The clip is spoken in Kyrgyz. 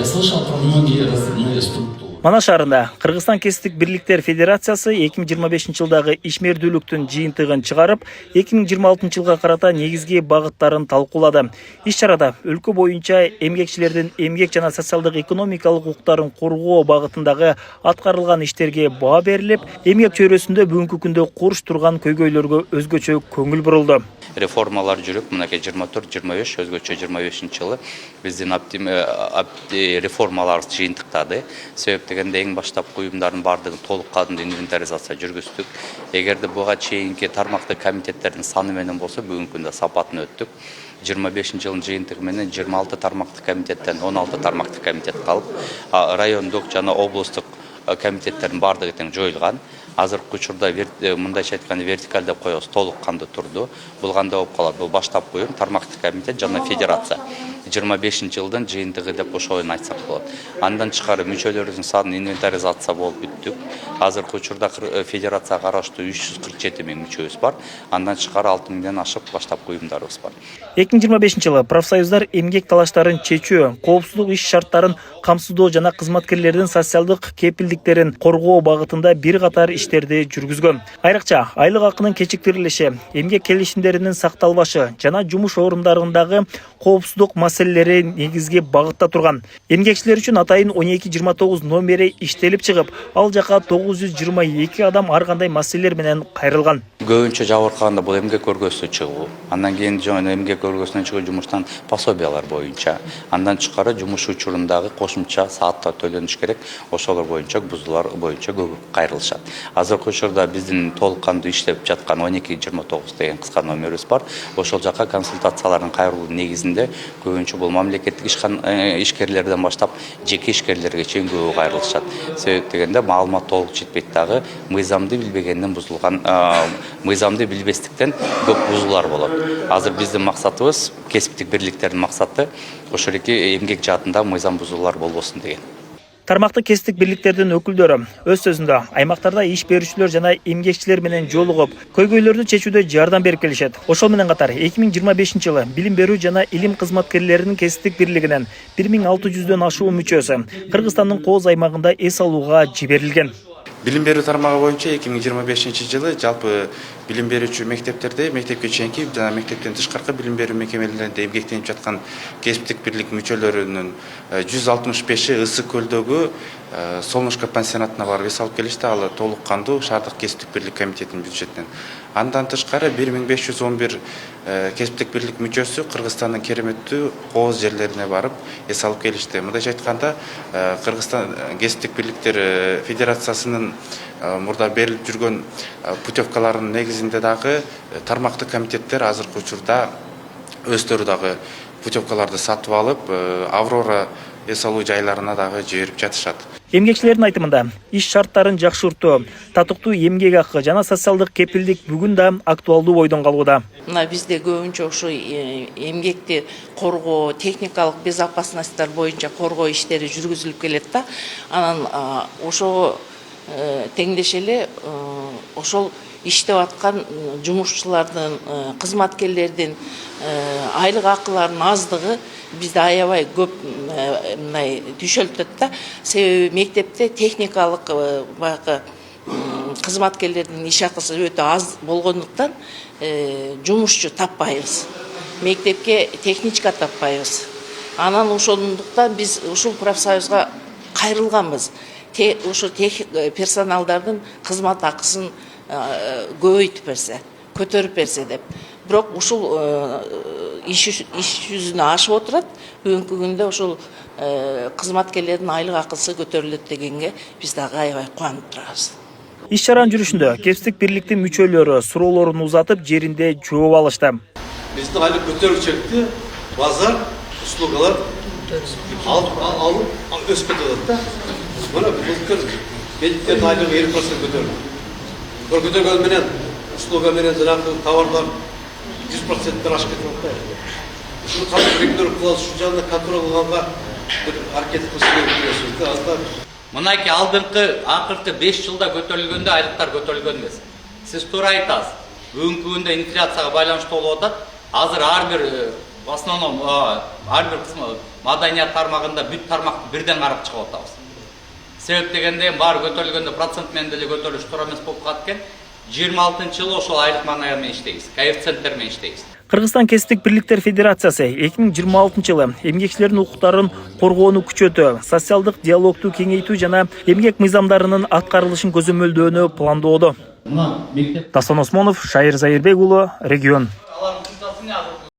слышал про многие разные структуры. Мана шаарында Кыргызстан Кесиптик бирликтер Федерациясы 2025 жылдагы ишмердүүлүктүн жыйынтыгын чыгарып, 2026 жылга карата негизги багыттарын талкуулады. Иш чарада өлкө боюнча эмгекчилердин эмгек жана социалдык экономикалык укуктарын коргоо багытындагы аткарылган иштерге баа берилип, эмгек чөйрөсүндө бүгүнкү күндө куруш турган көйгөйлөргө өзгөчө көңүл бурулду. Реформалар жүрүп, мынакей 24-25, өзгөчө 25-жылы биздин реформалар жыйынтыктады. Себеп дегенде эң баштапкы уюмдардын бардыгын толук кандуу инвентаризация жүргүздүк. Эгерде буга чейинки тармактык комитеттердин саны менен болсо, бүгүнкү күндө сапатын өттүк. 25 жылдын жыйынтыгы менен 26 тармактык комитеттен 16 тармактык комитет калып, райондук жана облустук комитеттердин бардыгы тең жоюлган. Азыркы учурда мындайча айтканда вертикаль деп коебуз, толук кандуу турду. Бул кандай болуп калат? Бул баштапкы уюм, тармактык комитет жана федерация. 25 жылдын жыйынтыгы деп ошону айтсак болот. Андан тышкары мүчөлөрүбүздүн санын инвентаризация болуп бүттүк. Азыркы учурда федерацияга караштуу 347 миң мүчөбүз бар. Андан тышкары 6 миңден ашык баштапкы уюмдарыбыз бар. 2025 жылы профсоюздар эмгек талаштарын чечүү, коопсуздук иш шарттарын камсыздоо жана кызматкерлердин социалдык кепилдиктерин коргоо багытында бир катар иштерди жүргүзгөн. Айрыкча айлык акынын кечиктирилиши, эмгек келишимдеринин сакталбашы жана жумуш орундарындагы коопсуздук маселелери негизги багытта турган. Эмгекчилер үчүн атайын 1229 номери иштелип чыгып, ал жака 922 адам ар кандай маселелер менен кайрылган. Көбүнчө жабыркаганда бул эмгек көргөзүнө чыгуу. Андан кийин эмгек көргөзүнөн чыгуу жумуштан пособиялар боюнча. Андан тышкары жумуш учурундагы кошумча сааттар төлөнүш керек. Ошолор боюнча бузуулар боюнча көп кайрылышат. Азыркы учурда биздин толук кандуу иштеп жаткан 1229 деген кыска номерибиз бар. Ошол жака консультациялардын кайрылуу негизинде көбүнчө бул мамлекеттик ишкерлерден баштап жеке ишкерлерге чейин көп кайрылышат. Себеп дегенде маалымат толук жетпейт дагы, мыйзамды билбегенден бузулган, мыйзамды билбестиктен көп бузуулар болот. Азыр биздин максатыбыз, кесиптик бирликтердин максаты ошол эки эмгек жаатында мыйзам бузуулар болбосун деген. Тармактык кесиптик бирликтердин өкүлдөрү өз сөзүндө аймактарда иш берүүчүлөр жана эмгекчилер менен жолугуп, көйгөйлөрдү чечүүдө жардам берип келишет. Ошол менен катар 2025 жылы билим берүү жана илим кызматкерлеринин кесиптик бирлигинен 1600дөн ашуун мүчөсү Кыргызстандын кооз аймагында эс алууга жиберилген. Билим берүү тармагы боюнча 2025 жылы жалпы билим берүүчү мектептерде, мектепке чейинки жана мектептен тышкаркы билим берүү мекемелеринде эмгектенип жаткан кесиптик бирлик мүчөлөрүнүн 165-и Ысык көлдөгү Солнышко пансионатына барып эс алып келишти. Ал толук кандуу шаардык кесиптик бирлик комитетинин бюджетинен. Андан тышкары 1511 кесиптик бирлик мүчөсү Кыргызстандын кереметтүү кооз жерлерине барып эс алып келишти. Мындайча айтканда, Кыргызстан кесиптик бирликтер федерациясынын мурда берилип жүргөн путевкаларынын негизинде дагы тармактык комитеттер азыркы учурда өздөрү дагы путевкаларды сатып алып, Аврора эс алуу жайларына дагы жиберип жатышат. Эмгекчилердин айтымында иш шарттарын жакшыртуу, татыктуу эмгек акы жана социалдык кепилдик бүгүн да актуалдуу бойдон калууда. Мына бизде көбүнчө ушу эмгекти коргоо, техникалык безопасностьтар боюнча коргоо иштери жүргүзүлүп келет да. Анан ошого теңдеш эле ошол иштеп аткан жумушчулардын, кызматкерлердин айлык акыларынын аздыгы бизде аябай көп мындай түшөлтөт да. Себеби мектепте техникалык баягы кызматкерлердин иш акысы өтө аз болгондуктан жумушчу таппайбыз. Мектепке техничка таппайбыз. Анан ошондуктан биз ушул профсоюзга кайрылганбыз. Ошо персоналдардын кызмат акысын көбөйтүп берсе, көтөрүп берсе деп. Бирок ушул иш жүзүнө ашып отурат. Бүгүнкү күндө ушул кызматкерлердин айлык акысы көтөрүлөт дегенге биз дагы аябай кубанып турабыз. Иш чаранын жүрүшүндө кесиптик бирликтин мүчөлөрү суроолорун узатып, жеринде жооп алышты. Биздин айлык көтөрүлчүлүктү базар, услугалар алып өсүп кетет да. Мына былтыр медиктердин айлыгы 20% көтөрүлдү. Көтөргөн менен услуга менен жанагы товарлар 100%-тен ашып кетип атты. Ушуну кантип регулировать кылабыз, ушул жагына контроль кылганга бир аракет кылыш керек да. Мынакей алдыңкы акыркы 5 жылда көтөрүлгөндө айлыктар көтөрүлгөн эмес. Сиз туура айтасыз. Бүгүнкү күндө инфляцияга байланыштуу болуп атат. Азыр ар бир В основном ар бир кысмы маданият тармагында бүт тармакты бирден карап чыгып атабыз. Себеп дегенде баары көтөрүлгөндө процент менен деле көтөрүлүш туура эмес болуп калат экен. 26-жылы ошол айлык маңайы менен иштейбиз, коэффициенттер менен иштейбиз. Кыргызстан кесиптик бирликтер федерациясы 2026-жылы эмгекчилердин укуктарын коргоону күчөтүү, социалдык диалогду кеңейтүү жана эмгек мыйзамдарынын аткарылышын көзөмөлдөөнү пландоодо. Дастан Осмонов, Шайыр Зайырбек уулу, Регион.